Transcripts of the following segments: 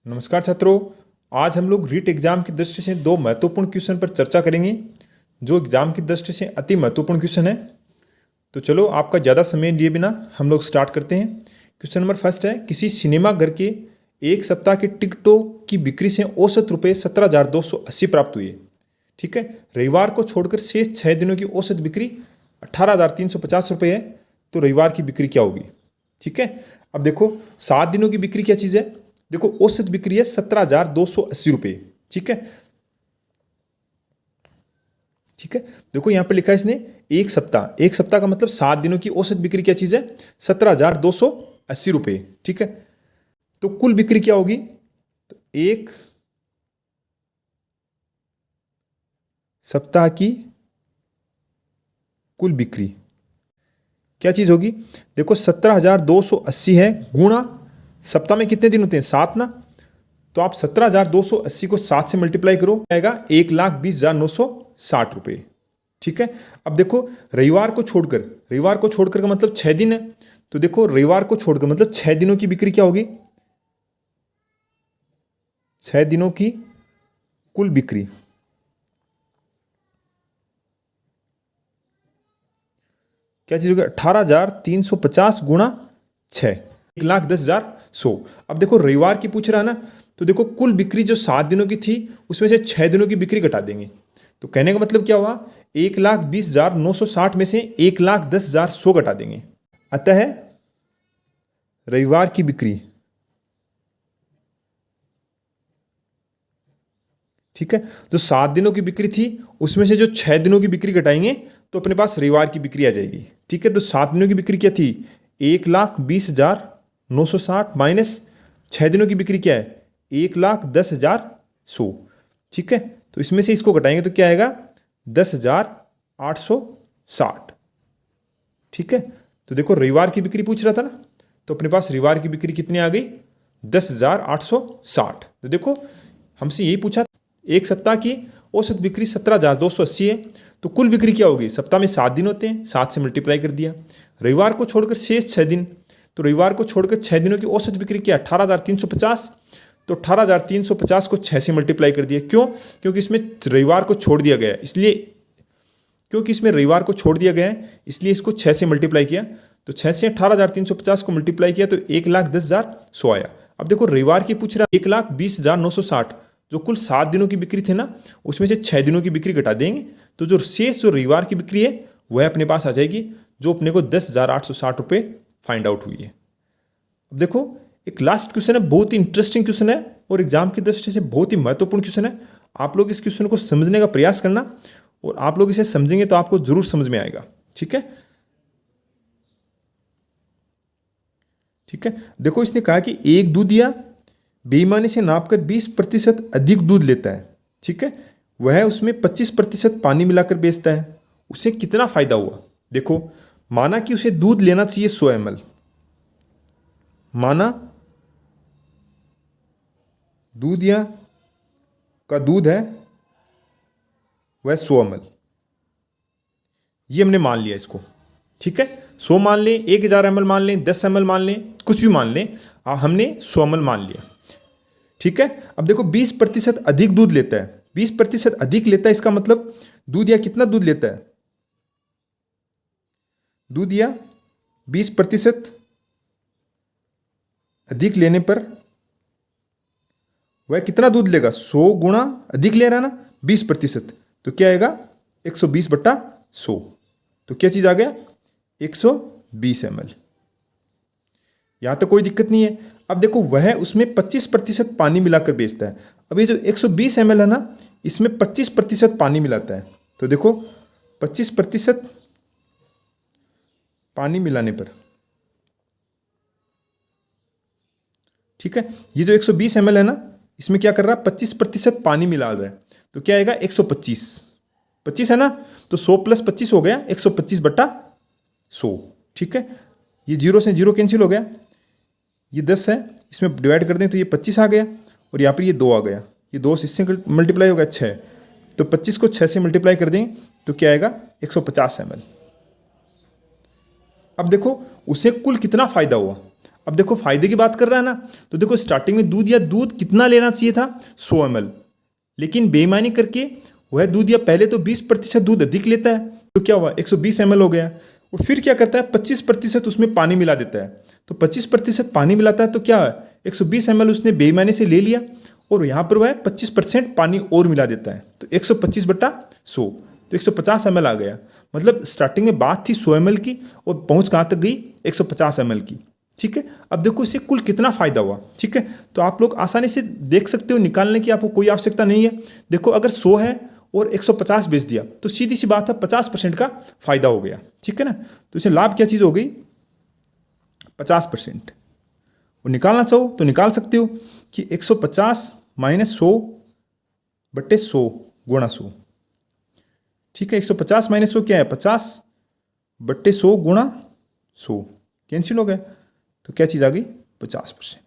नमस्कार छात्रों। आज हम लोग रीट एग्जाम की दृष्टि से दो महत्वपूर्ण क्वेश्चन पर चर्चा करेंगे जो एग्जाम की दृष्टि से अति महत्वपूर्ण क्वेश्चन है। तो चलो आपका ज़्यादा समय लिए बिना हम लोग स्टार्ट करते हैं। क्वेश्चन नंबर फर्स्ट है, किसी सिनेमा घर के एक सप्ताह के टिकटों की बिक्री से औसत रुपये 17,280 प्राप्त हुए। ठीक है, रविवार को छोड़कर शेष 6 दिनों की औसत बिक्री 18,350 रुपये है। तो रविवार की बिक्री क्या होगी? ठीक है, अब देखो 7 दिनों की बिक्री क्या चीज़ है। देखो औसत बिक्री है 17,280 रुपये। ठीक है, ठीक है, देखो यहां पर लिखा है इसने एक सप्ताह का मतलब 7 दिनों की औसत बिक्री क्या चीज है? 17,280 रुपये। ठीक है, तो कुल बिक्री क्या होगी? तो एक सप्ताह की कुल बिक्री क्या चीज होगी? देखो 17,280 है गुणा सप्ताह में कितने दिन होते हैं? 7 ना। तो आप 17,280 को 7 से मल्टीप्लाई करो, आएगा 1,20,960 रुपये। ठीक है, अब देखो रविवार को छोड़कर का मतलब 6 दिन है। तो देखो रविवार को छोड़कर मतलब 6 दिनों की बिक्री क्या होगी? 6 दिनों की कुल बिक्री क्या चीज होगी? 18,350 गुणा 6, 1,10,100। अब देखो रविवार की पूछ रहा है ना, तो देखो कुल बिक्री जो 7 दिनों की थी उसमें से 6 दिनों की बिक्री घटा देंगे। तो कहने का मतलब क्या हुआ? 1,20,960 में से 1,10,100 घटा देंगे। अतः रविवार की बिक्री, ठीक है, जो 7 दिनों की बिक्री थी उसमें से जो 6 दिनों की बिक्री घटाएंगे तो अपने पास रविवार की बिक्री आ जाएगी। ठीक है, तो 7 दिनों की बिक्री क्या थी? 1,20,960 माइनस 6 दिनों की बिक्री क्या है? 1,10,100। ठीक है, तो इसमें से इसको घटाएंगे तो क्या आएगा? 10,860। ठीक है, तो देखो रविवार की बिक्री पूछ रहा था ना, तो अपने पास रविवार की बिक्री कितनी आ गई? 10,860। तो देखो हमसे यही पूछा, एक सप्ताह की औसत बिक्री 17,280 है, तो कुल बिक्री क्या होगी? सप्ताह में 7 दिन होते हैं, 7 से मल्टीप्लाई कर दिया। रविवार को छोड़कर शेष 6 दिन, तो रविवार को छोड़कर 6 दिनों की औसत बिक्री क्या? 18,350। तो 18,350 को 6 से मल्टीप्लाई कर दिया। क्यों? क्योंकि इसमें रविवार को छोड़ दिया गया है, इसलिए इसको 6 से मल्टीप्लाई किया। तो 6 से 18,350 को मल्टीप्लाई किया तो 1,10,100 आया। अब देखो रविवार की पूछ रहा है 1,20,960, जो कुल 7 दिनों की बिक्री थे ना उसमें से 6 दिनों की बिक्री घटा देंगे तो जो शेष जो रविवार की बिक्री है वह अपने पास आ जाएगी, जो अपने को 10,860 रुपये फाइंड आउट हुई है। अब देखो एक लास्ट क्वेश्चन है, बहुत ही इंटरेस्टिंग क्वेश्चन है और एग्जाम की दृष्टि से बहुत ही महत्वपूर्ण क्वेश्चन है। आप लोग इस क्वेश्चन को समझने का प्रयास करना और आप लोग इसे समझेंगे तो आपको जरूर समझ में आएगा। ठीक है, ठीक है, देखो इसने कहा कि एक दूधिया बेईमानी से नापकर 20% अधिक दूध लेता है। ठीक है, वह उसमें 25% पानी मिलाकर बेचता है, उसे कितना फायदा हुआ? देखो माना कि उसे दूध लेना चाहिए 100 ml, माना दूधिया का दूध है वह 100 ml, ये हमने मान लिया इसको। ठीक है, 100 मान लें, 1,000 ml मान लें, 10 ml मान लें, कुछ भी मान लें, हमने 100 ml मान लिया। ठीक है, अब देखो 20% अधिक दूध लेता है, 20% अधिक लेता है, इसका मतलब दूधिया कितना दूध लेता है? दूधिया 20% अधिक लेने पर वह कितना दूध लेगा? 100 गुणा अधिक ले रहा है ना 20%, तो क्या आएगा? 120/100। तो क्या चीज आ गया? 120 ml। यहां तक कोई दिक्कत नहीं है। अब देखो वह उसमें 25% पानी मिलाकर बेचता है। अब ये जो 120 ml है ना, इसमें 25% पानी मिलाता है। तो देखो 25% पानी मिलाने पर, ठीक है, ये जो 120 ml है ना, इसमें क्या कर रहा है? 25% पानी मिला रहा है, तो क्या आएगा? 125। 25 है ना, तो 100 + 25 हो गया 125/100। ठीक है, ये 0 से 0 कैंसिल हो गया, ये 10 है, इसमें डिवाइड कर दें तो ये 25 आ गया और यहाँ पर ये 2 आ गया, ये 2 से इससे मल्टीप्लाई हो गया 6, तो 25 को 6 से मल्टीप्लाई कर दें तो क्या आएगा? 150 ml। अब देखो उसे कुल कितना फायदा हुआ? अब देखो फायदे की बात कर रहा है ना, तो देखो स्टार्टिंग में दूध कितना लेना चाहिए था, 100 ml, लेकिन बेईमानी करके वह दूध या पहले तो 20% दूध अधिक लेता है, तो क्या हुआ 120 ml हो गया, और फिर क्या करता है 25% उसमें पानी मिला देता है, तो 25% पानी मिलाता है तो क्या है 120 ml उसने बेईमानी से ले लिया, और यहाँ पर वह 25% पानी और मिला देता है, तो 125/100, तो 150 ml आ गया। मतलब स्टार्टिंग में बात थी 100 ml की और पहुँच कहाँ तक गई 150 ml की। ठीक है, अब देखो इससे कुल कितना फायदा हुआ। ठीक है, तो आप लोग आसानी से देख सकते हो, निकालने की आपको कोई आवश्यकता नहीं है। देखो अगर 100 है और 150 बेच दिया तो सीधी सी बात है 50% का फायदा हो गया। ठीक है ना, तो इससे लाभ क्या चीज़ हो गई 50%। और निकालना चाहो तो निकाल सकते हो कि 150 माइनस 100/100 गुणा 100। ठीक है, 150 माइनस 100 क्या है 50/100 गुणा 100, कैंसिल हो गया, तो क्या चीज़ आ गई 50%।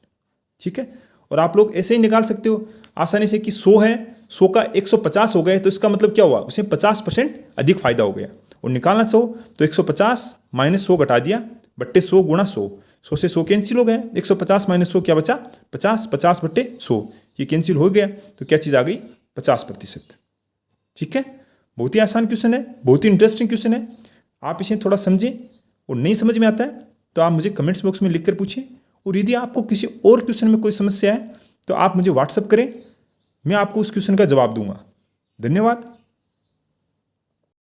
ठीक है, और आप लोग ऐसे ही निकाल सकते हो आसानी से कि 100 है, 100 का 150 हो गए, तो इसका मतलब क्या हुआ उसे 50% अधिक फायदा हो गया। और निकालना चाहो तो 150 माइनस 100 घटा दिया बट्टे 100 गुणा 100, 100 से 100 कैंसिल हो गया, 150 माइनस 100 क्या बचा 50, 50/100 ये कैंसिल हो गया, तो क्या चीज़ आ गई 50%। ठीक है, बहुत ही आसान क्वेश्चन है, बहुत ही इंटरेस्टिंग क्वेश्चन है। आप इसे थोड़ा समझें, और नहीं समझ में आता है तो आप मुझे कमेंट्स बॉक्स में लिख कर पूछें, और यदि आपको किसी और क्वेश्चन में कोई समस्या है तो आप मुझे व्हाट्सअप करें, मैं आपको उस क्वेश्चन का जवाब दूंगा। धन्यवाद।